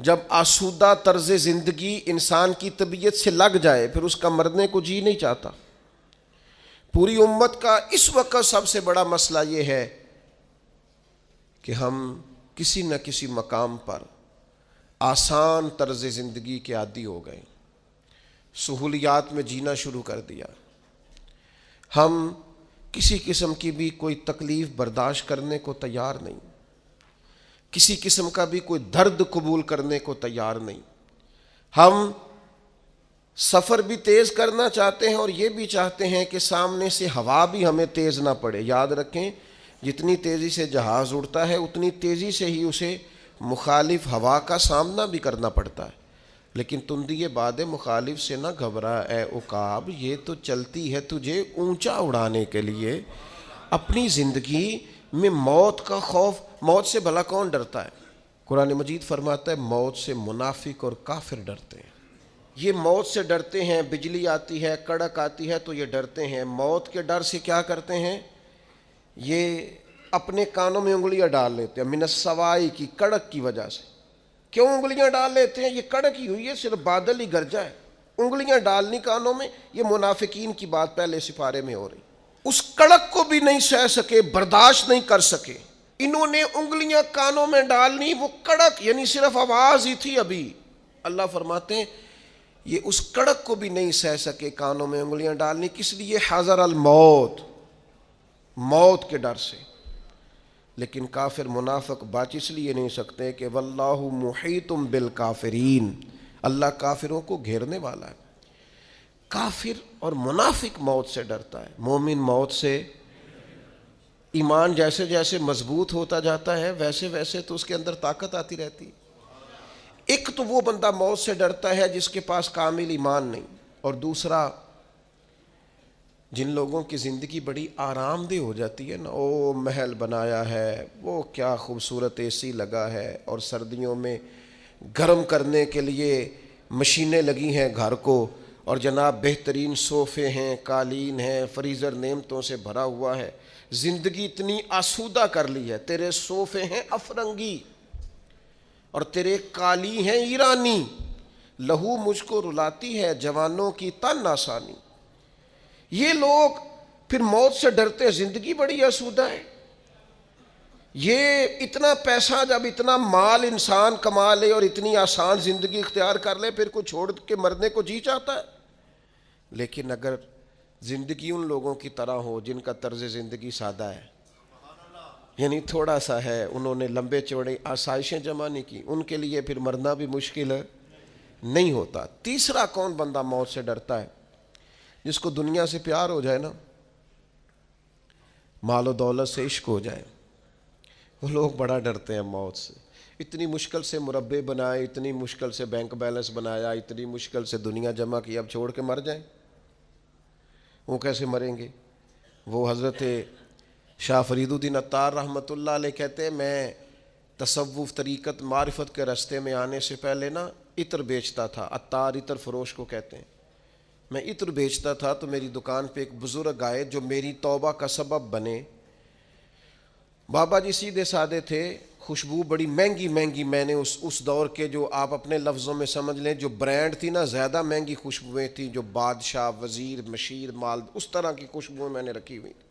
جب آسودہ طرز زندگی انسان کی طبیعت سے لگ جائے پھر اس کا مرنے کو جی نہیں چاہتا۔ پوری امت کا اس وقت سب سے بڑا مسئلہ یہ ہے کہ ہم کسی نہ کسی مقام پر آسان طرز زندگی کے عادی ہو گئے، سہولیات میں جینا شروع کر دیا۔ ہم کسی قسم کی بھی کوئی تکلیف برداشت کرنے کو تیار نہیں، کسی قسم کا بھی کوئی درد قبول کرنے کو تیار نہیں۔ ہم سفر بھی تیز کرنا چاہتے ہیں اور یہ بھی چاہتے ہیں کہ سامنے سے ہوا بھی ہمیں تیز نہ پڑے۔ یاد رکھیں، جتنی تیزی سے جہاز اڑتا ہے اتنی تیزی سے ہی اسے مخالف ہوا کا سامنا بھی کرنا پڑتا ہے۔ لیکن تندی باد مخالف سے نہ گھبرا اے عقاب، یہ تو چلتی ہے تجھے اونچا اڑانے کے لیے۔ اپنی زندگی میں موت کا خوف، موت سے بھلا کون ڈرتا ہے؟ قرآن مجید فرماتا ہے موت سے منافق اور کافر ڈرتے ہیں۔ یہ موت سے ڈرتے ہیں، بجلی آتی ہے، کڑک آتی ہے تو یہ ڈرتے ہیں۔ موت کے ڈر سے کیا کرتے ہیں؟ یہ اپنے کانوں میں انگلیاں ڈال لیتے ہیں، من السوائی کی کڑک کی وجہ سے۔ کیوں انگلیاں ڈال لیتے ہیں؟ یہ کڑک ہی ہوئی ہے، صرف بادل ہی گرجا ہے، انگلیاں ڈالنی کانوں میں۔ یہ منافقین کی بات پہلے سپارے میں ہو رہی۔ اس کڑک کو بھی نہیں سہ سکے، برداشت نہیں کر سکے، انہوں نے انگلیاں کانوں میں ڈالنی، وہ کڑک یعنی صرف آواز ہی تھی ابھی۔ اللہ فرماتے ہیں یہ اس کڑک کو بھی نہیں سہ سکے کانوں میں انگلیاں ڈالنی، کس لیے؟ حذر الموت، موت کے ڈر سے۔ لیکن کافر منافق بچ اس لیے نہیں سکتے کہ واللہ محیط بالکافرین، اللہ کافروں کو گھیرنے والا ہے۔ کافر اور منافق موت سے ڈرتا ہے، مومن موت سے۔ ایمان جیسے جیسے مضبوط ہوتا جاتا ہے ویسے ویسے تو اس کے اندر طاقت آتی رہتی ہے۔ ایک تو وہ بندہ موت سے ڈرتا ہے جس کے پاس کامل ایمان نہیں، اور دوسرا جن لوگوں کی زندگی بڑی آرام دہ ہو جاتی ہے نا، او محل بنایا ہے، وہ کیا خوبصورت اے سی لگا ہے، اور سردیوں میں گرم کرنے کے لیے مشینیں لگی ہیں گھر کو، اور جناب بہترین صوفے ہیں، قالین ہیں، فریزر نعمتوں سے بھرا ہوا ہے۔ زندگی اتنی آسودہ کر لی ہے، تیرے صوفے ہیں افرنگی اور تیرے قالی ہیں ایرانی، لہو مجھ کو رلاتی ہے جوانوں کی تن آسانی۔ یہ لوگ پھر موت سے ڈرتے ہیں، زندگی بڑی آسودہ ہے۔ یہ اتنا پیسہ جب اتنا مال انسان کما لے اور اتنی آسان زندگی اختیار کر لے پھر کوئی چھوڑ کے مرنے کو جی چاہتا ہے؟ لیکن اگر زندگی ان لوگوں کی طرح ہو جن کا طرز زندگی سادہ ہے، یعنی تھوڑا سا ہے، انہوں نے لمبے چوڑے آسائشیں جمع نہیں کی، ان کے لیے پھر مرنا بھی مشکل نہیں ہوتا۔ تیسرا کون بندہ موت سے ڈرتا ہے؟ جس کو دنیا سے پیار ہو جائے نا، مال و دولت سے عشق ہو جائے، وہ لوگ بڑا ڈرتے ہیں موت سے۔ اتنی مشکل سے مربے بنائے، اتنی مشکل سے بینک بیلنس بنایا، اتنی مشکل سے دنیا جمع کی، اب چھوڑ کے مر جائیں؟ وہ کیسے مریں گے؟ وہ حضرت شاہ فرید الدین عطار رحمۃ اللہ علیہ کہتے ہیں میں تصوف طریقت معرفت کے راستے میں آنے سے پہلے نا عطر بیچتا تھا، عطار عطر فروش کو کہتے ہیں۔ میں عطر بیچتا تھا تو میری دکان پہ ایک بزرگ آئے جو میری توبہ کا سبب بنے۔ بابا جی سیدھے سادے تھے، خوشبو بڑی مہنگی مہنگی، میں نے اس دور کے جو آپ اپنے لفظوں میں سمجھ لیں جو برانڈ تھی نا، زیادہ مہنگی خوشبوئیں تھیں، جو بادشاہ، وزیر، مشیر، مال، اس طرح کی خوشبوئیں میں نے رکھی ہوئی تھی۔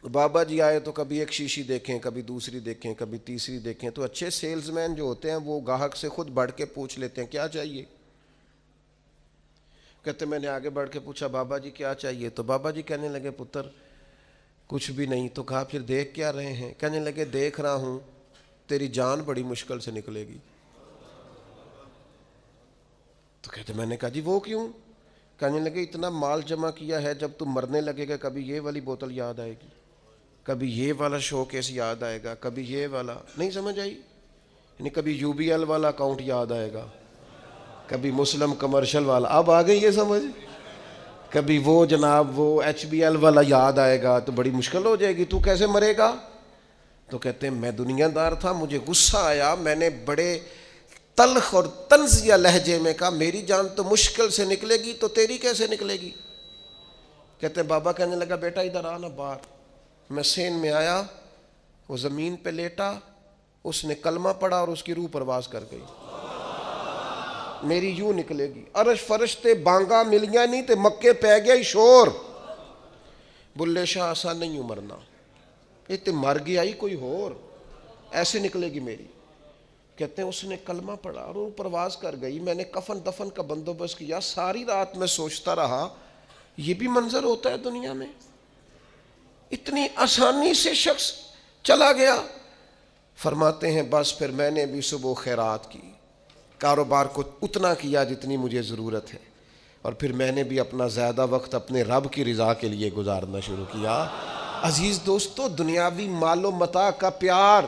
بابا جی آئے تو کبھی ایک شیشی دیکھیں، کبھی دوسری دیکھیں، کبھی تیسری دیکھیں، تو اچھے سیلز مین جو ہوتے ہیں وہ گاہک سے خود بڑھ کے پوچھ لیتے ہیں کیا چاہیے۔ کہتے میں نے آگے بڑھ کے پوچھا بابا جی کیا چاہیے، تو بابا جی کہنے لگے پتر کچھ بھی نہیں۔ تو کہا پھر دیکھ کیا رہے ہیں؟ کہنے لگے دیکھ رہا ہوں تیری جان بڑی مشکل سے نکلے گی۔ تو کہتے میں نے کہا جی وہ کیوں؟ کہنے لگے اتنا مال جمع کیا ہے، جب تم مرنے لگے گا کبھی یہ والی بوتل یاد آئے گی، کبھی یہ والا شو کیس یاد آئے گا، کبھی یہ والا، نہیں سمجھ آئی؟ یعنی کبھی یو بی ایل والا اکاؤنٹ یاد آئے گا، کبھی مسلم کمرشل والا، اب آ گئی یہ سمجھ، کبھی وہ جناب وہ ایچ بی ایل والا یاد آئے گا، تو بڑی مشکل ہو جائے گی، تو کیسے مرے گا؟ تو کہتے ہیں میں دنیا دار تھا، مجھے غصہ آیا، میں نے بڑے تلخ اور طنزیہ لہجے میں کہا میری جان تو مشکل سے نکلے گی تو تیری کیسے نکلے گی؟ کہتے ہیں بابا کہنے لگا بیٹا ادھر آنا باہر۔ میں سین میں آیا، وہ زمین پہ لیٹا، اس نے کلمہ پڑھا اور اس کی روح پرواز کر گئی. میری یوں نکلے گی عرش فرشتے بانگا ملیاں نہیں تے مکے پہ گیا شور. بلے شاہ آسان نہیں ہوں مرنا، یہ تے مر گیا ہی کوئی اور، ایسے نکلے گی میری. کہتے ہیں اس نے کلمہ پڑھا اور وہ پرواز کر گئی. میں نے کفن دفن کا بندوبست کیا، ساری رات میں سوچتا رہا یہ بھی منظر ہوتا ہے دنیا میں، اتنی آسانی سے شخص چلا گیا. فرماتے ہیں بس پھر میں نے بھی صبح خیرات کی، کاروبار کو اتنا کیا جتنی مجھے ضرورت ہے، اور پھر میں نے بھی اپنا زیادہ وقت اپنے رب کی رضا کے لیے گزارنا شروع کیا. عزیز دوستو، دنیاوی مال و متاع کا پیار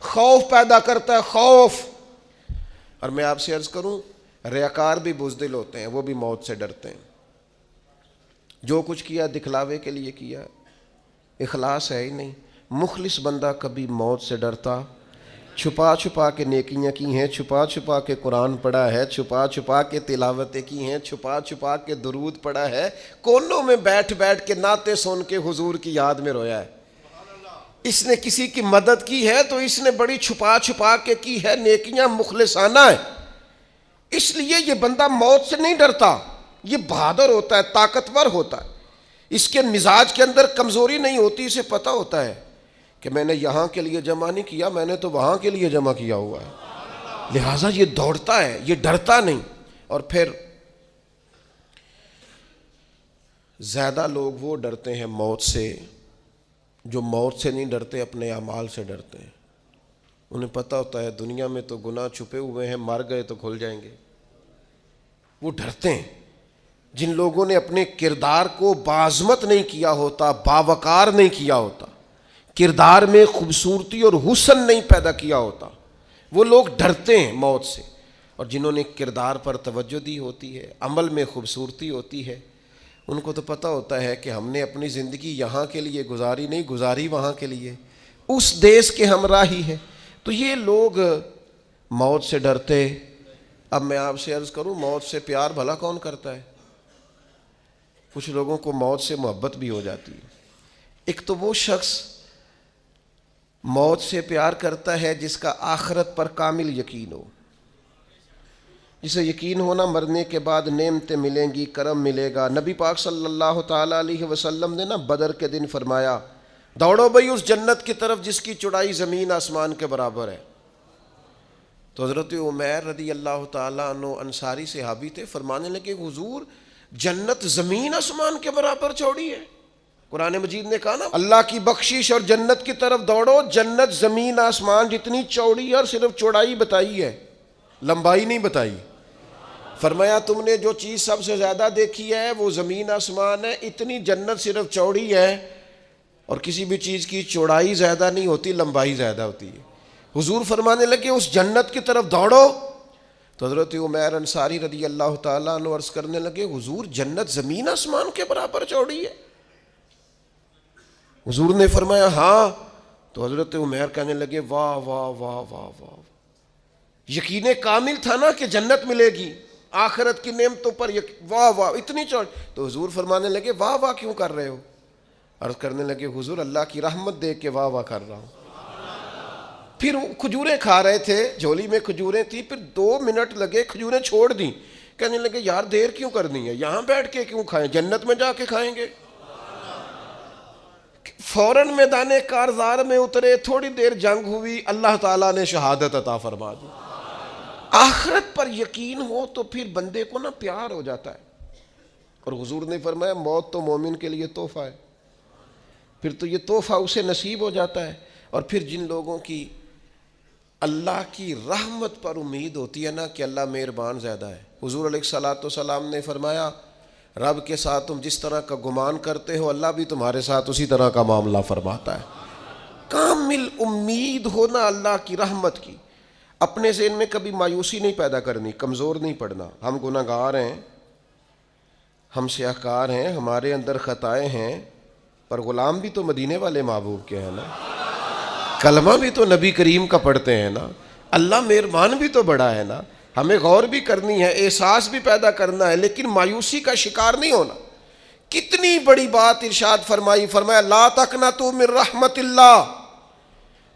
خوف پیدا کرتا ہے، خوف. اور میں آپ سے عرض کروں، ریاکار بھی بزدل ہوتے ہیں، وہ بھی موت سے ڈرتے ہیں. جو کچھ کیا دکھلاوے کے لیے کیا، اخلاص ہے ہی نہیں. مخلص بندہ کبھی موت سے ڈرتا. چھپا چھپا کے نیکیاں کی ہیں، چھپا چھپا کے قرآن پڑھا ہے، چھپا چھپا کے تلاوتیں کی ہیں، چھپا چھپا کے درود پڑھا ہے، کونوں میں بیٹھ بیٹھ کے نعتیں سن کے حضور کی یاد میں رویا ہے. اس نے کسی کی مدد کی ہے تو اس نے بڑی چھپا چھپا کے کی ہے، نیکیاں مخلصانہ ہے. اس لیے یہ بندہ موت سے نہیں ڈرتا، یہ بہادر ہوتا ہے، طاقتور ہوتا ہے. اس کے مزاج کے اندر کمزوری نہیں ہوتی. اسے پتہ ہوتا ہے کہ میں نے یہاں کے لیے جمع نہیں کیا، میں نے تو وہاں کے لیے جمع کیا ہوا ہے. لہٰذا یہ دوڑتا ہے، یہ ڈرتا نہیں. اور پھر زیادہ لوگ وہ ڈرتے ہیں موت سے جو موت سے نہیں ڈرتے، اپنے اعمال سے ڈرتے ہیں. انہیں پتہ ہوتا ہے دنیا میں تو گناہ چھپے ہوئے ہیں، مر گئے تو کھل جائیں گے. وہ ڈرتے ہیں. جن لوگوں نے اپنے کردار کو باعظمت نہیں کیا ہوتا، باوقار نہیں کیا ہوتا، کردار میں خوبصورتی اور حسن نہیں پیدا کیا ہوتا، وہ لوگ ڈرتے ہیں موت سے. اور جنہوں نے کردار پر توجہ دی ہوتی ہے، عمل میں خوبصورتی ہوتی ہے، ان کو تو پتہ ہوتا ہے کہ ہم نے اپنی زندگی یہاں کے لیے گزاری نہیں، گزاری وہاں کے لیے، اس دیس کے ہمراہی ہے. تو یہ لوگ موت سے ڈرتے. اب میں آپ سے عرض کروں، موت سے پیار بھلا کون کرتا ہے؟ کچھ لوگوں کو موت سے محبت بھی ہو جاتی ہے. ایک تو وہ شخص موت سے پیار کرتا ہے جس کا آخرت پر کامل یقین ہو، جسے یقین ہونا مرنے کے بعد نعمتیں ملیں گی، کرم ملے گا. نبی پاک صلی اللہ تعالیٰ علیہ وسلم نے بدر کے دن فرمایا، دوڑو بھئی اس جنت کی طرف جس کی چوڑائی زمین آسمان کے برابر ہے. تو حضرت عمیر رضی اللہ تعالیٰ عنہ انصاری صحابی تھے، فرمانے لگے حضور جنت زمین آسمان کے برابر چوڑی ہے. قرآن مجید نے کہا نا، اللہ کی بخشش اور جنت کی طرف دوڑو، جنت زمین آسمان جتنی چوڑی ہے، اور صرف چوڑائی بتائی ہے، لمبائی نہیں بتائی. فرمایا تم نے جو چیز سب سے زیادہ دیکھی ہے وہ زمین آسمان ہے، اتنی جنت صرف چوڑی ہے. اور کسی بھی چیز کی چوڑائی زیادہ نہیں ہوتی، لمبائی زیادہ ہوتی ہے. حضور فرمانے لگے اس جنت کی طرف دوڑو. تو حضرت عمیر انصاری رضی اللہ تعالیٰ عنہ عرض کرنے لگے حضور جنت زمین آسمان کے برابر چوڑی ہے؟ حضور نے فرمایا ہاں. تو حضرت عمیر کہنے لگے واہ واہ واہ واہ واہ، یقین کامل تھا نا کہ جنت ملے گی، آخرت کی نعمتوں پر واہ واہ اتنی چوڑی. تو حضور فرمانے لگے واہ واہ کیوں کر رہے ہو؟ عرض کرنے لگے حضور اللہ کی رحمت دیکھ کے واہ واہ کر رہا ہوں. پھر کھجوریں کھا رہے تھے، جھولی میں کھجوریں تھی، پھر 2 منٹ لگے، کھجوریں چھوڑ دیں. کہنے لگے یار دیر کیوں کرنی ہے، یہاں بیٹھ کے کیوں کھائیں، جنت میں جا کے کھائیں گے. فوراً میدان کارزار میں اترے، تھوڑی دیر جنگ ہوئی، اللہ تعالیٰ نے شہادت عطا فرما دی. آخرت پر یقین ہو تو پھر بندے کو نا پیار ہو جاتا ہے. اور حضور نے فرمایا موت تو مومن کے لیے تحفہ ہے، پھر تو یہ تحفہ اسے نصیب ہو جاتا ہے. اور پھر جن لوگوں کی اللہ کی رحمت پر امید ہوتی ہے نا کہ اللہ مہربان زیادہ ہے، حضور علیہ الصلوۃ والسلام نے فرمایا رب کے ساتھ تم جس طرح کا گمان کرتے ہو اللہ بھی تمہارے ساتھ اسی طرح کا معاملہ فرماتا ہے. کامل امید ہونا اللہ کی رحمت کی. اپنے ذہن میں کبھی مایوسی نہیں پیدا کرنی، کمزور نہیں پڑنا. ہم گناہ گار ہیں، ہم سیاہ کار ہیں، ہمارے اندر خطائیں ہیں، پر غلام بھی تو مدینے والے محبوب کے ہیں نا، کلمہ بھی تو نبی کریم کا پڑھتے ہیں نا، اللہ مہربان بھی تو بڑا ہے نا. ہمیں غور بھی کرنی ہے، احساس بھی پیدا کرنا ہے، لیکن مایوسی کا شکار نہیں ہونا. کتنی بڑی بات ارشاد فرمائی، فرمایا لا تقنطوا من رحمت اللہ،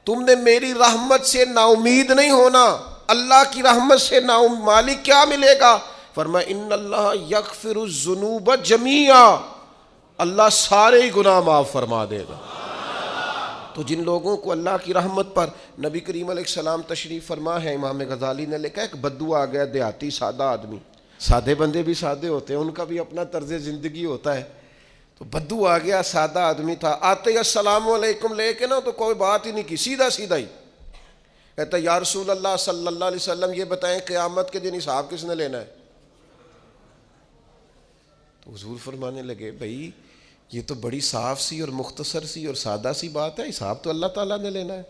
تم نے میری رحمت سے نا امید نہیں ہونا. اللہ کی رحمت سے نا مالک کیا ملے گا؟ فرمایا ان اللہ یغفر الذنوب جمیعا، اللہ سارے ہی گناہ معاف فرما دے گا. تو جن لوگوں کو اللہ کی رحمت پر نبی کریم علیہ السلام تشریف فرما ہے، امام غزالی نے لکھا ایک بدو آ گیا، دیہاتی سادہ آدمی. سادے بندے بھی سادے ہوتے ہیں، ان کا بھی اپنا طرز زندگی ہوتا ہے. تو بدو آ گیا، سادہ آدمی تھا. آتے ہی السلام علیکم لے کے نا تو کوئی بات ہی نہیں کی، سیدھا سیدھا ہی کہتا یا رسول اللہ صلی اللہ علیہ وسلم یہ بتائیں قیامت کے دن حساب کس نے لینا ہے؟ تو حضور فرمانے لگے بھائی یہ تو بڑی صاف سی اور مختصر سی اور سادہ سی بات ہے، حساب تو اللہ تعالیٰ نے لینا ہے.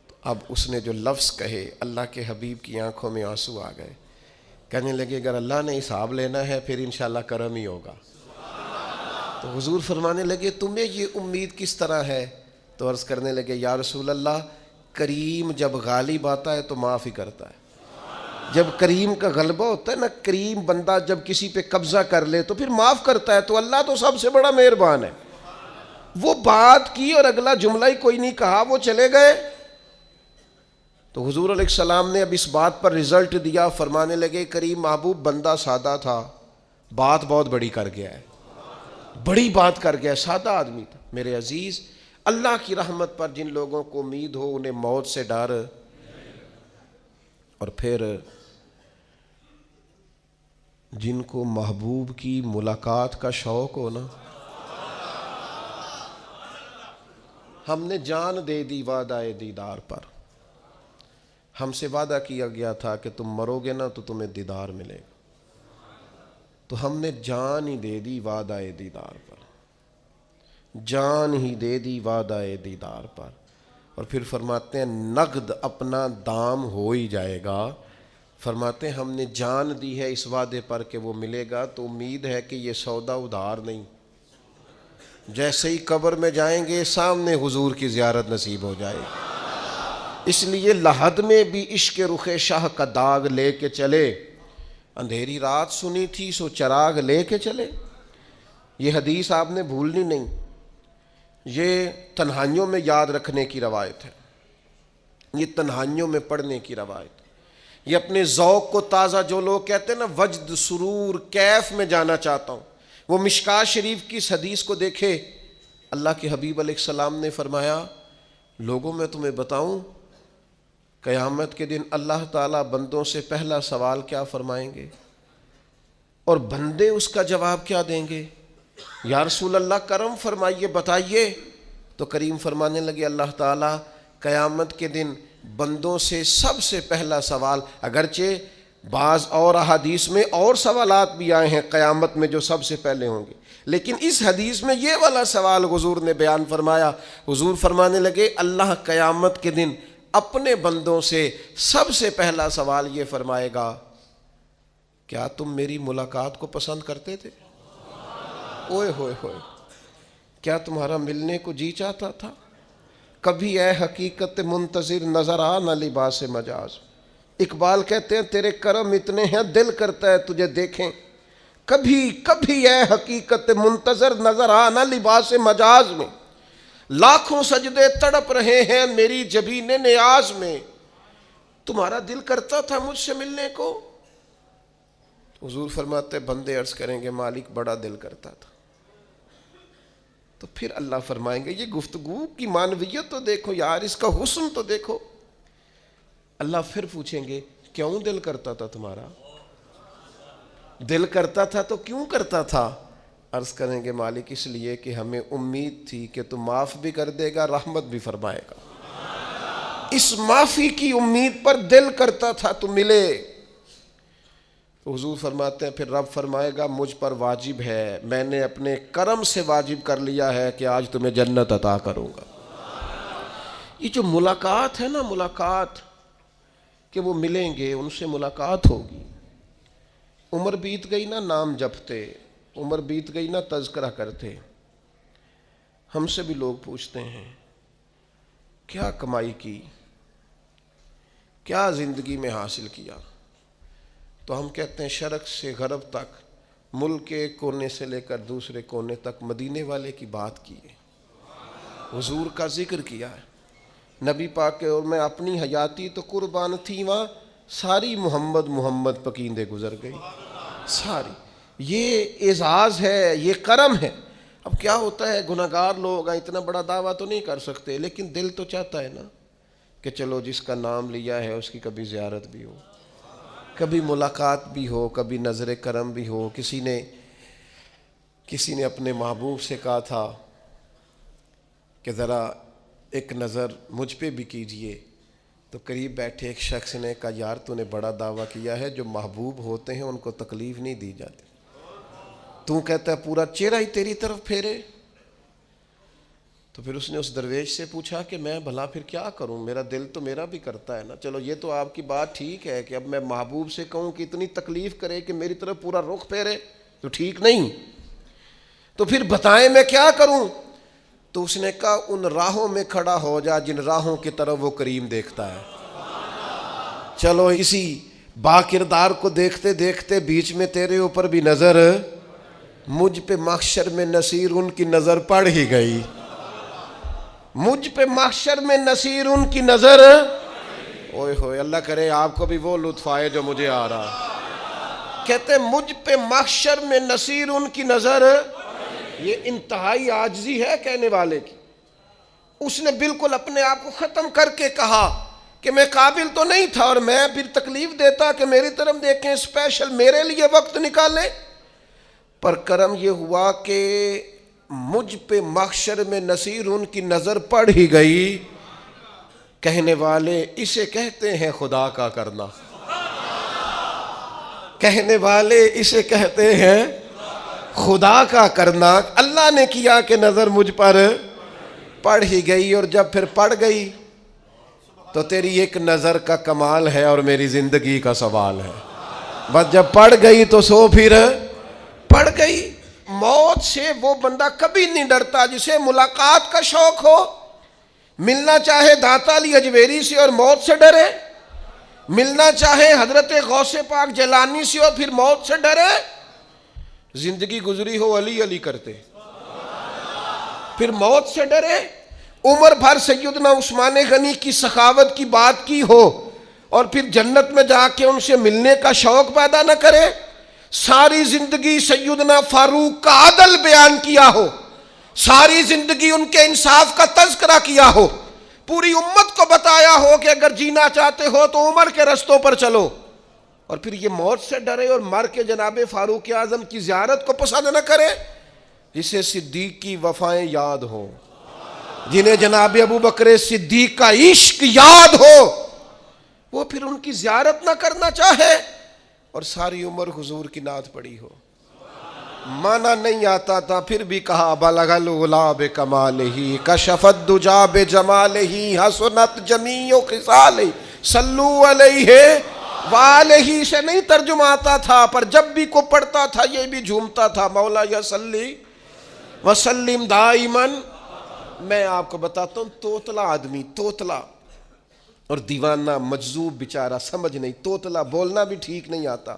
تو اب اس نے جو لفظ کہے اللہ کے حبیب کی آنکھوں میں آنسو آ گئے. کہنے لگے اگر اللہ نے حساب لینا ہے پھر انشاءاللہ کرم ہی ہوگا. تو حضور فرمانے لگے تمہیں یہ امید کس طرح ہے؟ تو عرض کرنے لگے یا رسول اللہ کریم جب غالب آتا ہے تو معاف ہی کرتا ہے. جب کریم کا غلبہ ہوتا ہے نا، کریم بندہ جب کسی پہ قبضہ کر لے تو پھر معاف کرتا ہے. تو اللہ تو سب سے بڑا مہربان ہے. وہ بات کی اور اگلا جملہ ہی کوئی نہیں کہا، وہ چلے گئے. تو حضور علیہ السلام نے اب اس بات پر رزلٹ دیا. فرمانے لگے کریم محبوب بندہ سادہ تھا، بات بہت بڑی کر گیا ہے، بڑی بات کر گیا. سادہ آدمی تھا. میرے عزیز اللہ کی رحمت پر جن لوگوں کو امید ہو انہیں موت سے ڈر، اور پھر جن کو محبوب کی ملاقات کا شوق ہو نا، ہم نے جان دے دی وعدہ دیدار پر. ہم سے وعدہ کیا گیا تھا کہ تم مرو گے نا تو تمہیں دیدار ملے گا. تو ہم نے جان ہی دے دی وعدہ دیدار پر، جان ہی دے دی وعدہ دیدار پر. اور پھر فرماتے ہیں نقد اپنا دام ہو ہی جائے گا. فرماتے ہیں ہم نے جان دی ہے اس وعدے پر کہ وہ ملے گا، تو امید ہے کہ یہ سودا ادھار نہیں. جیسے ہی قبر میں جائیں گے سامنے حضور کی زیارت نصیب ہو جائے گی. اس لیے لحد میں بھی عشق رخ شاہ کا داغ لے کے چلے. اندھیری رات سنی تھی سو چراغ لے کے چلے. یہ حدیث آپ نے بھولنی نہیں. یہ تنہائیوں میں یاد رکھنے کی روایت ہے، یہ تنہائیوں میں پڑھنے کی روایت. یہ اپنے ذوق کو تازہ، جو لوگ کہتے ہیں نا وجد سرور کیف میں جانا چاہتا ہوں، وہ مشکات شریف کی اس حدیث کو دیکھے. اللہ کے حبیب علیہ السلام نے فرمایا لوگوں میں تمہیں بتاؤں قیامت کے دن اللہ تعالیٰ بندوں سے پہلا سوال کیا فرمائیں گے اور بندے اس کا جواب کیا دیں گے؟ یا رسول اللہ کرم فرمائیے بتائیے. تو کریم فرمانے لگے اللہ تعالیٰ قیامت کے دن بندوں سے سب سے پہلا سوال، اگرچہ بعض اور احادیث میں اور سوالات بھی آئے ہیں قیامت میں جو سب سے پہلے ہوں گے، لیکن اس حدیث میں یہ والا سوال حضور نے بیان فرمایا. حضور فرمانے لگے اللہ قیامت کے دن اپنے بندوں سے سب سے پہلا سوال یہ فرمائے گا کیا تم میری ملاقات کو پسند کرتے تھے؟ اوئے ہوئے ہوئے، کیا تمہارا ملنے کو جی چاہتا تھا؟ کبھی اے حقیقت منتظر نظر آ نہ لباس مجاز. اقبال کہتے ہیں تیرے کرم اتنے ہیں دل کرتا ہے تجھے دیکھیں. کبھی کبھی اے حقیقت منتظر نظر آ نہ لباس مجاز میں. لاکھوں سجدے تڑپ رہے ہیں میری جبین نیاز میں. تمہارا دل کرتا تھا مجھ سے ملنے کو؟ حضور فرماتے بندے عرض کریں گے مالک بڑا دل کرتا تھا. تو پھر اللہ فرمائیں گے یہ گفتگو کی معنویت تو دیکھو یار، اس کا حسن تو دیکھو. اللہ پھر پوچھیں گے کیوں دل کرتا تھا تمہارا؟ دل کرتا تھا تو کیوں کرتا تھا؟ عرض کریں گے مالک اس لیے کہ ہمیں امید تھی کہ تم معاف بھی کر دے گا، رحمت بھی فرمائے گا. اس معافی کی امید پر دل کرتا تھا تو ملے. تو حضور فرماتے ہیں پھر رب فرمائے گا مجھ پر واجب ہے، میں نے اپنے کرم سے واجب کر لیا ہے کہ آج تمہیں جنت عطا کروں گا. یہ جو ملاقات ہے نا، ملاقات کہ وہ ملیں گے، ان سے ملاقات ہوگی. عمر بیت گئی نا نام جپتے، عمر بیت گئی نا تذکرہ کرتے. ہم سے بھی لوگ پوچھتے ہیں کیا کمائی کی، کیا زندگی میں حاصل کیا؟ تو ہم کہتے ہیں شرق سے غرب تک، ملک کے کونے سے لے کر دوسرے کونے تک مدینے والے کی بات کی ہے، حضور کا ذکر کیا ہے. نبی پاک کے اور میں اپنی حیاتی تو قربان تھی وہاں ساری محمد محمد پکیندے گزر گئی ساری. یہ اعزاز ہے، یہ کرم ہے. اب کیا ہوتا ہے، گناہگار لوگ اتنا بڑا دعویٰ تو نہیں کر سکتے، لیکن دل تو چاہتا ہے نا کہ چلو جس کا نام لیا ہے اس کی کبھی زیارت بھی ہو، کبھی ملاقات بھی ہو، کبھی نظر کرم بھی ہو. کسی نے اپنے محبوب سے کہا تھا کہ ذرا ایک نظر مجھ پہ بھی کیجئے، تو قریب بیٹھے ایک شخص نے کہا یار تو نے بڑا دعویٰ کیا ہے، جو محبوب ہوتے ہیں ان کو تکلیف نہیں دی جاتی، تو کہتا ہے پورا چہرہ ہی تیری طرف پھیرے. تو پھر اس نے اس درویش سے پوچھا کہ میں بھلا پھر کیا کروں، میرا دل تو میرا بھی کرتا ہے نا. چلو یہ تو آپ کی بات ٹھیک ہے کہ اب میں محبوب سے کہوں کہ اتنی تکلیف کرے کہ میری طرف پورا رخ پھیرے تو ٹھیک نہیں، تو پھر بتائیں میں کیا کروں. تو اس نے کہا ان راہوں میں کھڑا ہو جا جن راہوں کی طرف وہ کریم دیکھتا ہے. چلو اسی با کردار کو دیکھتے دیکھتے بیچ میں تیرے اوپر بھی نظر، مجھ پہ محشر میں نصیر ان کی نظر پڑ ہی گئی، مجھ پہ محشر میں نصیر ان کی نظر. اوئے ہوئے اللہ کرے آپ کو بھی وہ لطف آئے جو مجھے آ رہا. کہتے مجھ پہ محشر میں نصیر ان کی نظر. یہ انتہائی عاجزی ہے کہنے والے کی. اس نے بالکل اپنے آپ کو ختم کر کے کہا کہ میں قابل تو نہیں تھا اور میں پھر تکلیف دیتا کہ میری طرف دیکھیں، اسپیشل میرے لیے وقت نکالیں. پر کرم یہ ہوا کہ مجھ پہ محشر میں نصیر ان کی نظر پڑ ہی گئی. کہنے والے اسے کہتے ہیں خدا کا کرنا، کہنے والے اسے کہتے ہیں خدا کا کرنا. اللہ نے کیا کہ نظر مجھ پر پڑ ہی گئی، اور جب پھر پڑ گئی تو تیری ایک نظر کا کمال ہے اور میری زندگی کا سوال ہے. بس جب پڑ گئی تو سو پھر پڑ گئی. موت سے وہ بندہ کبھی نہیں ڈرتا جسے ملاقات کا شوق ہو. ملنا چاہے داتا علی اجویری سے اور موت سے ڈرے، ملنا چاہے حضرت غوث پاک جیلانی سے اور پھر موت سے ڈرے. زندگی گزری ہو علی علی کرتے پھر موت سے ڈرے. عمر بھر سیدنا عثمان غنی کی سخاوت کی بات کی ہو اور پھر جنت میں جا کے ان سے ملنے کا شوق پیدا نہ کرے. ساری زندگی سیدنا فاروق کا عدل بیان کیا ہو، ساری زندگی ان کے انصاف کا تذکرہ کیا ہو، پوری امت کو بتایا ہو کہ اگر جینا چاہتے ہو تو عمر کے رستوں پر چلو، اور پھر یہ موت سے ڈرے اور مر کے جناب فاروق اعظم کی زیارت کو پسند نہ کرے. جسے صدیق کی وفائیں یاد ہو، جنہیں جناب ابو بکر صدیق کا عشق یاد ہو، وہ پھر ان کی زیارت نہ کرنا چاہے اور ساری عمر حضور کی نعت پڑھی ہو. مانا نہیں آتا تھا پھر بھی کہا بلغ العلا بکمالہ کشف الدجا بجمالہ حسنت جمیع خصالہ صلو علیہ والہ سے نہیں ترجمہ آتا تھا، پر جب بھی کو پڑھتا تھا یہ بھی جھومتا تھا مولا یا صلی وسلم دائماً. میں آپ کو بتاتا ہوں توتلا آدمی، توتلا اور دیوانہ مجذوب بیچارہ، سمجھ نہیں، توتلا بولنا بھی ٹھیک نہیں آتا.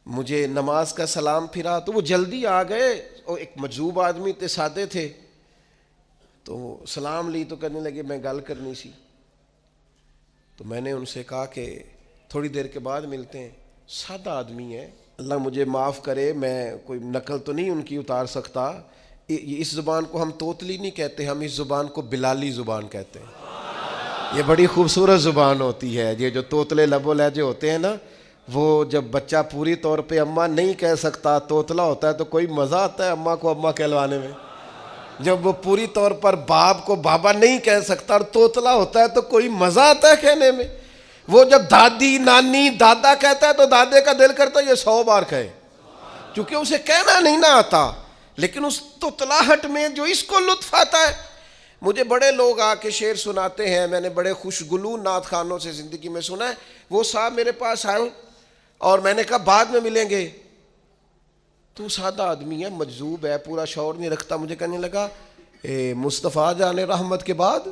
مجھے نماز کا سلام پھرا تو وہ جلدی آ گئے، اور ایک مجذوب آدمی تھے، سادے تھے، تو سلام لی تو کرنے لگے میں گل کرنی سی. تو میں نے ان سے کہا کہ تھوڑی دیر کے بعد ملتے ہیں. سادہ آدمی ہے، اللہ مجھے معاف کرے، میں کوئی نقل تو نہیں ان کی اتار سکتا. اس زبان کو ہم توتلی نہیں کہتے، ہم اس زبان کو بلالی زبان کہتے ہیں. یہ بڑی خوبصورت زبان ہوتی ہے. یہ جو توتلے لب و لہجے ہوتے ہیں نا، وہ جب بچہ پوری طور پہ اماں نہیں کہہ سکتا، توتلا ہوتا ہے تو کوئی مزہ آتا ہے اماں کو اماں کہلوانے میں. جب وہ پوری طور پر باپ کو بابا نہیں کہہ سکتا اور توتلا ہوتا ہے تو کوئی مزہ آتا ہے کہنے میں. وہ جب دادی نانی دادا کہتا ہے تو دادے کا دل کرتا ہے یہ 100 بار کہے، کیونکہ اسے کہنا نہیں نہ آتا. لیکن اس توتلاہٹ میں جو اس کو لطف آتا ہے. مجھے بڑے لوگ آ کے شعر سناتے ہیں، میں نے بڑے خوشگلو نعت خوانوں سے زندگی میں سنا ہے. وہ صاحب میرے پاس آئے اور میں نے کہا بعد میں ملیں گے. تو سادہ آدمی ہے، مجذوب ہے، پورا شعور نہیں رکھتا. مجھے کہنے لگا مصطفیٰ جان رحمت کے بعد،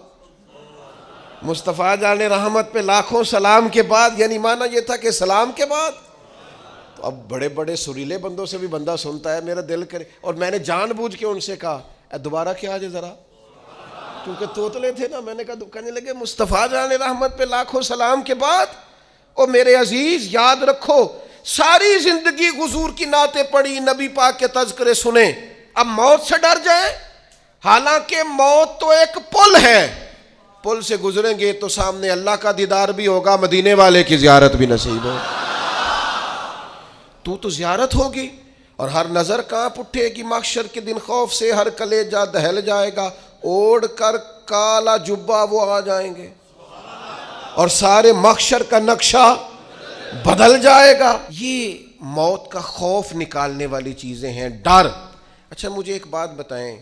مصطفیٰ جان رحمت پہ لاکھوں سلام کے بعد، یعنی معنی یہ تھا کہ سلام کے بعد. تو اب بڑے بڑے سریلے بندوں سے بھی بندہ سنتا ہے، میرا دل کرے. اور میں نے جان بوجھ کے ان سے کہا دوبارہ کیا آج ذرا. کیونکہ توتلے تھے نا. میں نے کہا کہنے لگے مصطفیٰ جان رحمت پہ لاکھوں سلام کے بعد او میرے عزیز یاد رکھو ساری زندگی حضور کی نعتیں پڑھی, نبی پاک کے تذکرے سنے, اب موت سے ڈر جائیں؟ حالانکہ موت تو ایک پل ہے, پل سے گزریں گے تو سامنے اللہ کا دیدار بھی ہوگا, مدینے والے کی زیارت بھی نصیب ہو. تو زیارت ہوگی اور ہر نظر کانپ اٹھے گی محشر کے دن خوف سے, ہر کلیجہ دہل جائے گا, اوڑھ کر کالا جبہ وہ آ جائیں گے اور سارے محشر کا نقشہ بدل جائے گا. یہ موت کا خوف نکالنے والی چیزیں ہیں, ڈر. اچھا مجھے ایک بات بتائیں,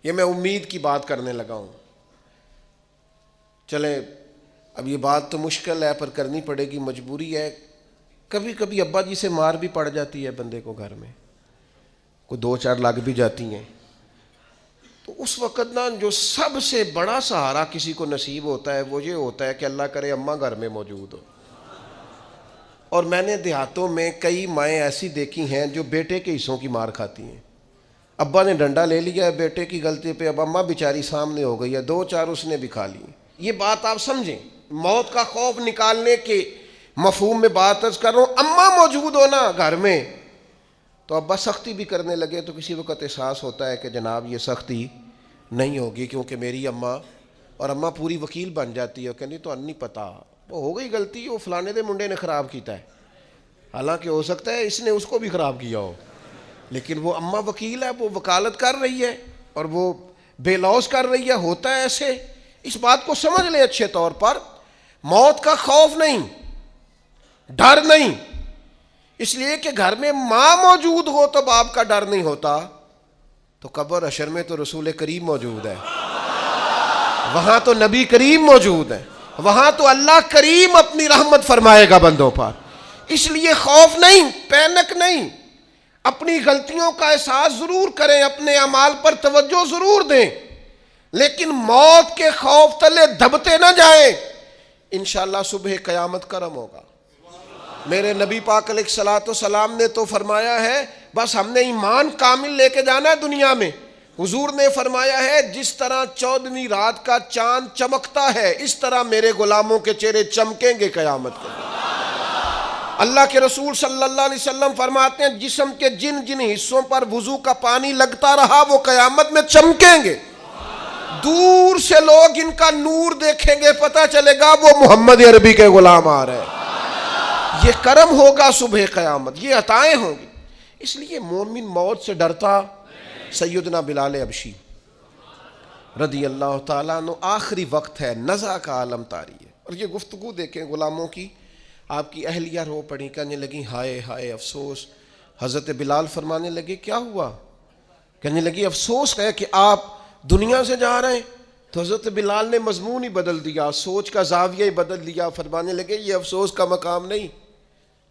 یہ میں امید کی بات کرنے لگا ہوں, چلیں اب یہ بات تو مشکل ہے پر کرنی پڑے گی, مجبوری ہے. کبھی کبھی ابا جی سے مار بھی پڑ جاتی ہے بندے کو, گھر میں کوئی 2-4 لگ بھی جاتی ہیں, تو اس وقت نا جو سب سے بڑا سہارا کسی کو نصیب ہوتا ہے وہ یہ ہوتا ہے کہ اللہ کرے اماں گھر میں موجود ہو. اور میں نے دیہاتوں میں کئی مائیں ایسی دیکھی ہیں جو بیٹے کے حصوں کی مار کھاتی ہیں. ابا نے ڈنڈا لے لیا ہے بیٹے کی غلطی پہ, اب اماں بیچاری سامنے ہو گئی ہے, 2-4 اس نے بھی کھا لی. یہ بات آپ سمجھیں, موت کا خوف نکالنے کے مفہوم میں بات عرض کر رہا ہوں. اماں موجود ہونا گھر میں تو ابا سختی بھی کرنے لگے تو کسی وقت احساس ہوتا ہے کہ جناب یہ سختی نہیں ہوگی کیونکہ میری اماں, اور اماں پوری وکیل بن جاتی ہے, کہنی تو نہیں پتا وہ ہو گئی غلطی, وہ فلانے دے منڈے نے خراب کیتا ہے, حالانکہ ہو سکتا ہے اس نے اس کو بھی خراب کیا ہو, لیکن وہ اماں وکیل ہے, وہ وکالت کر رہی ہے اور وہ بے لوث کر رہی ہے. ہوتا ہے ایسے, اس بات کو سمجھ لیں اچھے طور پر. موت کا خوف نہیں, ڈر نہیں, اس لیے کہ گھر میں ماں موجود ہو تو باپ کا ڈر نہیں ہوتا, تو قبر حشر میں تو رسول کریم موجود ہے, وہاں تو نبی کریم موجود ہے, وہاں تو اللہ کریم اپنی رحمت فرمائے گا بندوں پر. اس لیے خوف نہیں, پینک نہیں, اپنی غلطیوں کا احساس ضرور کریں, اپنے اعمال پر توجہ ضرور دیں, لیکن موت کے خوف تلے دبتے نہ جائیں. انشاءاللہ صبح قیامت کرم ہوگا. میرے نبی پاک علیہ الصلوۃ والسلام نے تو فرمایا ہے بس ہم نے ایمان کامل لے کے جانا ہے دنیا میں. حضور نے فرمایا ہے جس طرح 14ویں رات کا چاند چمکتا ہے اس طرح میرے غلاموں کے چہرے چمکیں گے قیامت کے دن. اللہ کے رسول صلی اللہ علیہ وسلم فرماتے ہیں جسم کے جن جن حصوں پر وضو کا پانی لگتا رہا وہ قیامت میں چمکیں گے. دور سے لوگ ان کا نور دیکھیں گے, پتہ چلے گا وہ محمد عربی کے غلام آ رہے ہیں. یہ کرم ہوگا صبح قیامت, یہ عطائیں ہوں گی. اس لیے مومن موت سے ڈرتا. سیدنا بلال حبشی رضی اللہ تعالیٰ عنہ, آخری وقت ہے, نزع کا عالم طاری ہے, اور یہ گفتگو دیکھیں غلاموں کی. آپ کی اہلیہ رو پڑی, کہنے لگی ہائے ہائے افسوس. حضرت بلال فرمانے لگے کیا ہوا؟ کہنے لگی افسوس ہے کہ آپ دنیا سے جا رہے ہیں. تو حضرت بلال نے مضمون ہی بدل دیا, سوچ کا زاویہ ہی بدل دیا. فرمانے لگے یہ افسوس کا مقام نہیں,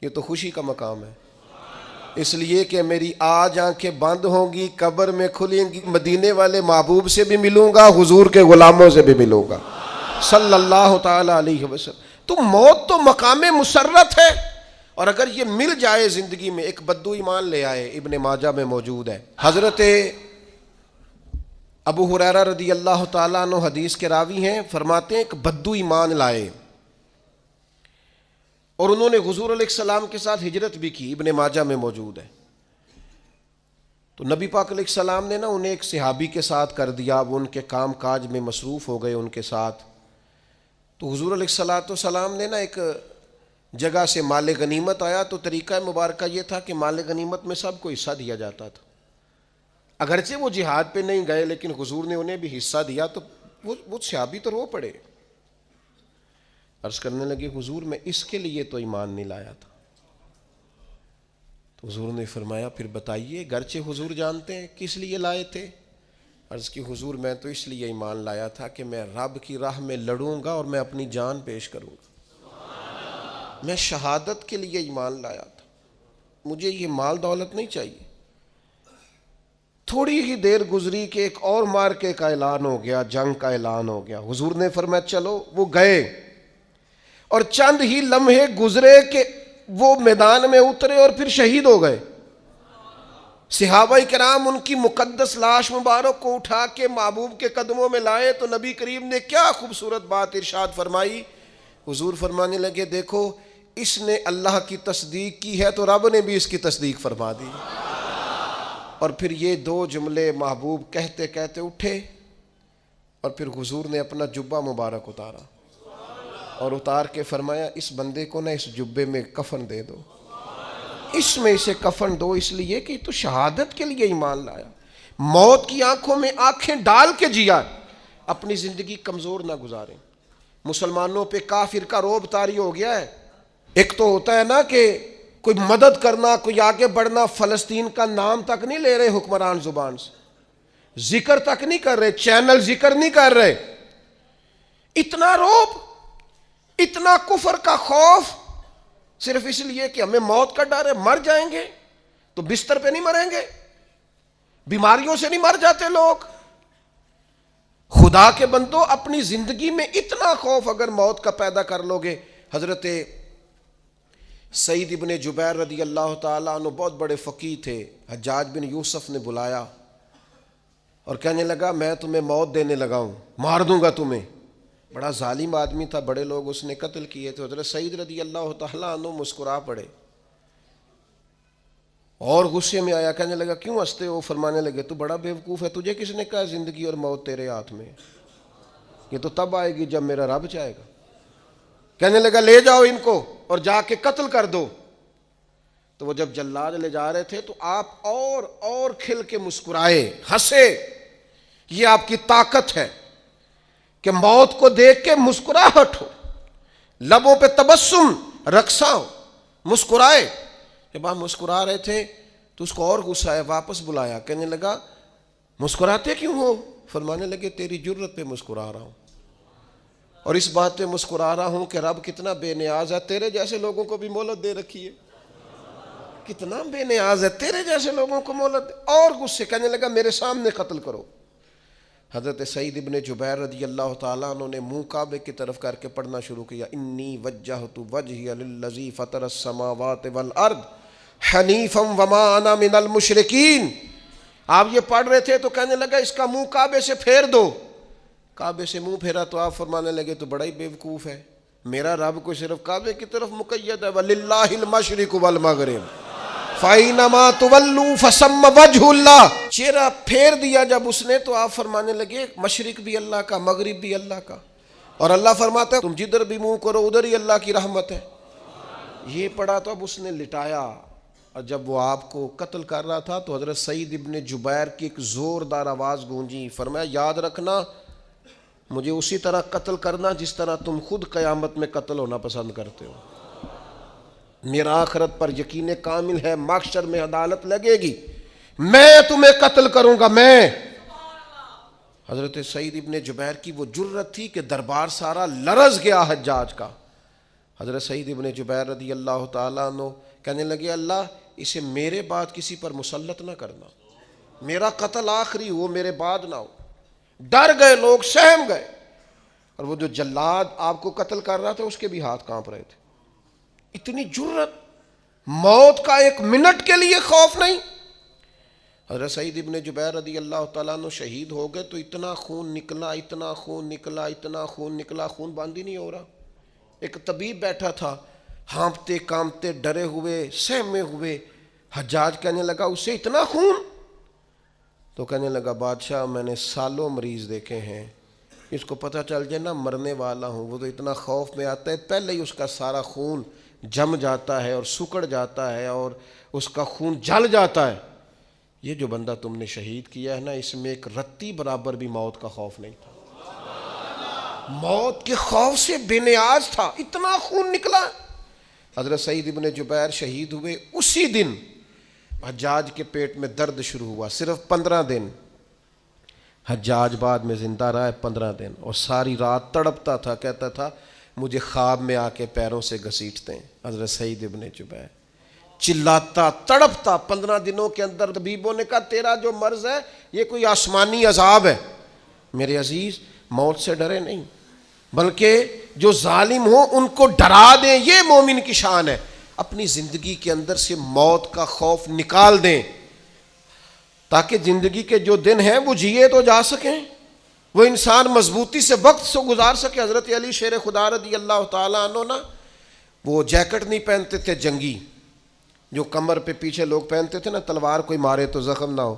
یہ تو خوشی کا مقام ہے. اس لیے کہ میری آج آنکھیں بند ہوں گی, قبر میں کھلیں گی, مدینے والے محبوب سے بھی ملوں گا, حضور کے غلاموں سے بھی ملوں گا صلی اللہ تعالی علیہ وسلم. تو موت تو مقام مسرت ہے, اور اگر یہ مل جائے زندگی میں. ایک بدو ایمان لے آئے, ابن ماجہ میں موجود ہے. حضرت ابو ہریرہ رضی اللہ تعالیٰ عنہ حدیث کے راوی ہیں, فرماتے ہیں ایک بدو ایمان لائے اور انہوں نے حضور علیہ السلام کے ساتھ ہجرت بھی کی. ابن ماجہ میں موجود ہے. تو نبی پاک علیہ السلام نے نا انہیں ایک صحابی کے ساتھ کر دیا, وہ ان کے کام کاج میں مصروف ہو گئے ان کے ساتھ. تو حضور علیہ السلام نے نا ایک جگہ سے مال غنیمت آیا, تو طریقہ مبارکہ یہ تھا کہ مال غنیمت میں سب کو حصہ دیا جاتا تھا. اگرچہ وہ جہاد پہ نہیں گئے لیکن حضور نے انہیں بھی حصہ دیا. تو وہ صحابی تو رو پڑے, عرض کرنے لگے حضور میں اس کے لیے تو ایمان نہیں لایا تھا. تو حضور نے فرمایا پھر بتائیے. گرچہ حضور جانتے ہیں کس لیے لائے تھے. عرض کی حضور میں تو اس لیے ایمان لایا تھا کہ میں رب کی راہ میں لڑوں گا اور میں اپنی جان پیش کروں گا. میں شہادت کے لیے ایمان لایا تھا, مجھے یہ مال دولت نہیں چاہیے. تھوڑی ہی دیر گزری کہ ایک اور مارکے کا اعلان ہو گیا, جنگ کا اعلان ہو گیا. حضور نے فرمایا چلو. وہ گئے اور چند ہی لمحے گزرے کہ وہ میدان میں اترے اور پھر شہید ہو گئے. صحابہ کرام ان کی مقدس لاش مبارک کو اٹھا کے محبوب کے قدموں میں لائے تو نبی کریم نے کیا خوبصورت بات ارشاد فرمائی. حضور فرمانے لگے دیکھو اس نے اللہ کی تصدیق کی ہے تو رب نے بھی اس کی تصدیق فرما دی. اور پھر یہ دو جملے محبوب کہتے کہتے اٹھے اور پھر حضور نے اپنا جبہ مبارک اتارا اور اتار کے فرمایا اس بندے کو نہ اس جبے میں کفن دے دو, اس میں اسے کفن دو, اس لیے کہ تو شہادت کے لیے ایمان لایا, موت کی آنکھوں میں آنکھیں ڈال کے جیا, اپنی زندگی کمزور نہ گزاریں. مسلمانوں پہ کافر کا رعب طاری ہو گیا ہے. ایک تو ہوتا ہے نا کہ کوئی مدد کرنا, کوئی آگے بڑھنا, فلسطین کا نام تک نہیں لے رہے حکمران زبان سے, ذکر تک نہیں کر رہے, چینل ذکر نہیں کر رہے. اتنا رعب, اتنا کفر کا خوف, صرف اس لیے کہ ہمیں موت کا ڈر ہے, مر جائیں گے تو بستر پہ نہیں مریں گے, بیماریوں سے نہیں مر جاتے لوگ. خدا کے بندو اپنی زندگی میں اتنا خوف اگر موت کا پیدا کر لو گے. حضرت سعید ابن جبیر رضی اللہ تعالیٰ عنہ بہت بڑے فقیہ تھے. حجاج بن یوسف نے بلایا اور کہنے لگا میں تمہیں موت دینے لگا ہوں, مار دوں گا تمہیں. بڑا ظالم آدمی تھا, بڑے لوگ اس نے قتل کیے تھے. حضرت سعید رضی اللہ تعالیٰ عنہ مسکرا پڑے اور غصے میں آیا, کہنے لگا کیوں ہنستے ہو؟ فرمانے لگے تو بڑا بیوقوف ہے, تجھے کس نے کہا زندگی اور موت تیرے ہاتھ میں, یہ تو تب آئے گی جب میرا رب چاہے گا. کہنے لگا لے جاؤ ان کو اور جا کے قتل کر دو. تو وہ جب جلاد لے جا رہے تھے تو آپ اور کھل کے مسکرائے, ہنسے. یہ آپ کی طاقت ہے کہ موت کو دیکھ کے مسکراہٹ ہو, لبوں پہ تبسم, رقصہ ہو, مسکرائے. جب آپ مسکرا رہے تھے تو اس کو اور غصہ آیا, واپس بلایا. کہنے لگا مسکراتے کیوں ہو؟ فرمانے لگے تیری جرت پہ مسکرا رہا ہوں, اور اس بات پہ مسکرا رہا ہوں کہ رب کتنا بے نیاز ہے, تیرے جیسے لوگوں کو بھی مہلت دے رکھی ہے. کتنا بے نیاز ہے, تیرے جیسے لوگوں کو مہلت دے. اور غصے, کہنے لگا میرے سامنے قتل کرو. حضرت سعید ابن جبیر رضی اللہ تعالیٰ عنہ نے منہ کعبے کی طرف کر کے پڑھنا شروع کیا, انی وجہت وجہی للذی فطر السماوات والارض حنیفا وما انا من المشرکین. آپ یہ پڑھ رہے تھے تو کہنے لگا اس کا منہ کعبے سے پھیر دو. کعبے سے منہ پھیرا تو آپ فرمانے لگے تو بڑا ہی بیوقوف ہے, میرا رب کو صرف کعبے کی طرف مقید ہے, وَلِلَّهِ الْمَشْرِقُ وَالْمَغْرِبُ فَأَيْنَمَا تُوَلُّوا فَثَمَّ وَجْهُ اللَّهِ. چہرہ پھیر دیا جب اس نے تو آپ فرمانے لگے مشرق بھی اللہ کا, مغرب بھی اللہ کا, اور اللہ فرماتا ہے تم جدھر بھی منہ کرو ادھر ہی اللہ کی رحمت ہے. یہ پڑھا تو اب اس نے لٹایا, اور جب وہ آپ کو قتل کر رہا تھا تو حضرت سعید ابن جبیر کی ایک زوردار آواز گونجی. فرمایا یاد رکھنا مجھے اسی طرح قتل کرنا جس طرح تم خود قیامت میں قتل ہونا پسند کرتے ہو. میرا آخرت پر یقین کامل ہے, محشر میں عدالت لگے گی, میں تمہیں قتل کروں گا میں. حضرت سعید ابن جبیر کی وہ جرت تھی کہ دربار سارا لرز گیا حجاج کا. حضرت سعید ابن جبیر رضی اللہ تعالیٰ عنہ کہنے لگے اللہ اسے میرے بعد کسی پر مسلط نہ کرنا, میرا قتل آخری ہو, میرے بعد نہ ہو. ڈر گئے لوگ, سہم گئے. اور وہ جو جلاد آپ کو قتل کر رہا تھا اس کے بھی ہاتھ کانپ رہے تھے. اتنی جرت, موت کا ایک منٹ کے لیے خوف نہیں. حضرت سعید ابن جبیر رضی اللہ تعالیٰ عنہ شہید ہو گئے تو اتنا خون نکلا, اتنا خون نکلا, اتنا خون نکلا, خون بند ہی نہیں ہو رہا. ایک طبیب بیٹھا تھا, ہانپتے کانپتے ڈرے ہوئے سہمے ہوئے. حجاج کہنے لگا اسے اتنا خون؟ تو کہنے لگا بادشاہ میں نے سالوں مریض دیکھے ہیں, اس کو پتہ چل جائے نا مرنے والا ہوں وہ تو اتنا خوف میں آتا ہے پہلے ہی اس کا سارا خون جم جاتا ہے اور سکڑ جاتا ہے اور اس کا خون جل جاتا ہے. یہ جو بندہ تم نے شہید کیا ہے نا اس میں ایک رتی برابر بھی موت کا خوف نہیں تھا. موت کے خوف سے بے نیاز تھا, اتنا خون نکلا. حضرت سعید ابن جبیر شہید ہوئے اسی دن حجاج کے پیٹ میں درد شروع ہوا. صرف 15 دن حجاج بعد میں زندہ رہا ہے, 15 دن, اور ساری رات تڑپتا تھا, کہتا تھا مجھے خواب میں آ کے پیروں سے گھسیٹتے ہیں. حضرت سعید ابن جبیر چلاتا تڑپتا 15 دنوں کے اندر. طبیبوں نے کہا تیرا جو مرض ہے یہ کوئی آسمانی عذاب ہے. میرے عزیز موت سے ڈرے نہیں بلکہ جو ظالم ہوں ان کو ڈرا دیں, یہ مومن کی شان ہے. اپنی زندگی کے اندر سے موت کا خوف نکال دیں. تاکہ زندگی کے جو دن ہیں وہ جیے تو جا سکیں، وہ انسان مضبوطی سے وقت سے گزار سکے۔ حضرت علی شیر خدا رضی اللہ تعالیٰ عنہ نا وہ جیکٹ نہیں پہنتے تھے جنگی، جو کمر پہ پیچھے لوگ پہنتے تھے نا، تلوار کوئی مارے تو زخم نہ ہو۔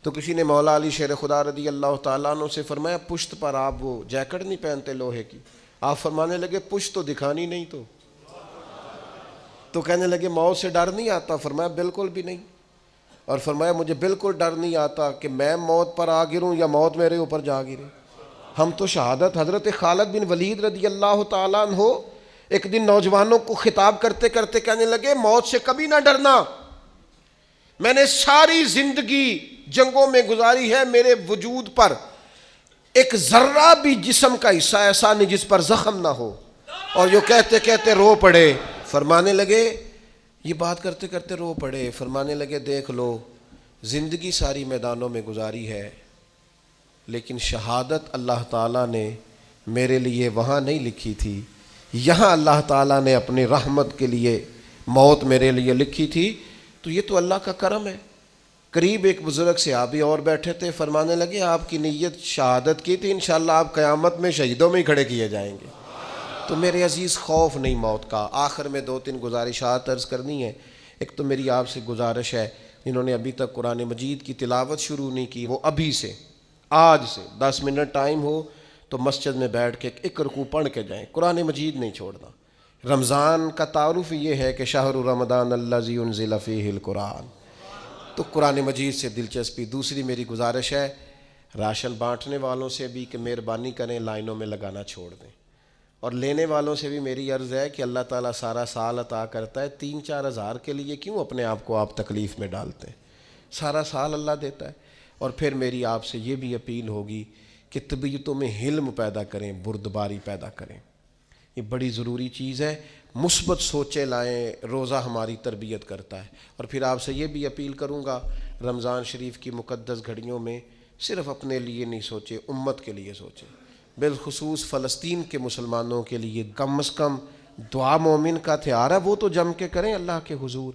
تو کسی نے مولا علی شیر خدا رضی اللہ تعالیٰ عنہ سے فرمایا پشت پر آپ وہ جیکٹ نہیں پہنتے لوہے کی؟ آپ فرمانے لگے پشت تو دکھانی نہیں تو کہنے لگے موت سے ڈر نہیں آتا؟ فرمایا بالکل بھی نہیں، اور فرمایا مجھے بالکل ڈر نہیں آتا کہ میں موت پر آ گروں یا موت میرے اوپر جا گرے۔ ہم تو شہادت، حضرت خالد بن ولید رضی اللہ تعالیٰ عنہ ایک دن نوجوانوں کو خطاب کرتے کرتے کہنے لگے موت سے کبھی نہ ڈرنا، میں نے ساری زندگی جنگوں میں گزاری ہے، میرے وجود پر ایک ذرہ بھی جسم کا حصہ ایسا نہیں جس پر زخم نہ ہو۔ اور جو کہتے کہتے رو پڑے، فرمانے لگے یہ بات کرتے کرتے رو پڑے، فرمانے لگے دیکھ لو زندگی ساری میدانوں میں گزاری ہے، لیکن شہادت اللہ تعالیٰ نے میرے لیے وہاں نہیں لکھی تھی، یہاں اللہ تعالیٰ نے اپنی رحمت کے لیے موت میرے لیے لکھی تھی۔ تو یہ تو اللہ کا کرم ہے۔ قریب ایک بزرگ صحابی اور بیٹھے تھے، فرمانے لگے آپ کی نیت شہادت کی تھی، انشاءاللہ آپ قیامت میں شہیدوں میں ہی کھڑے کیے جائیں گے۔ تو میرے عزیز خوف نہیں موت کا۔ آخر میں 2-3 گزارشات عرض کرنی ہے۔ ایک تو میری آپ سے گزارش ہے، جنہوں نے ابھی تک قرآن مجید کی تلاوت شروع نہیں کی، وہ ابھی سے آج سے 10 منٹ ٹائم ہو تو مسجد میں بیٹھ کے ایک رکوع پڑھ کے جائیں، قرآن مجید نہیں چھوڑنا۔ رمضان کا تعارف یہ ہے کہ شہر رمضان الذی انزل فیہ القرآن، تو قرآن مجید سے دلچسپی۔ دوسری میری گزارش ہے راشن بانٹنے والوں سے بھی کہ مہربانی کریں لائنوں میں لگانا چھوڑ دیں، اور لینے والوں سے بھی میری عرض ہے کہ اللہ تعالیٰ سارا سال عطا کرتا ہے، 3-4 ہزار کے لیے کیوں اپنے آپ کو آپ تکلیف میں ڈالتے ہیں؟ سارا سال اللہ دیتا ہے۔ اور پھر میری آپ سے یہ بھی اپیل ہوگی کہ طبیعتوں میں حلم پیدا کریں، بردباری پیدا کریں، یہ بڑی ضروری چیز ہے۔ مثبت سوچیں لائیں، روزہ ہماری تربیت کرتا ہے۔ اور پھر آپ سے یہ بھی اپیل کروں گا رمضان شریف کی مقدس گھڑیوں میں صرف اپنے لیے نہیں سوچیں، امت کے لیے سوچیں، بالخصوص فلسطین کے مسلمانوں کے لیے کم از کم دعا مومن کا ہتھیار ہے، وہ تو جم کے کریں اللہ کے حضور۔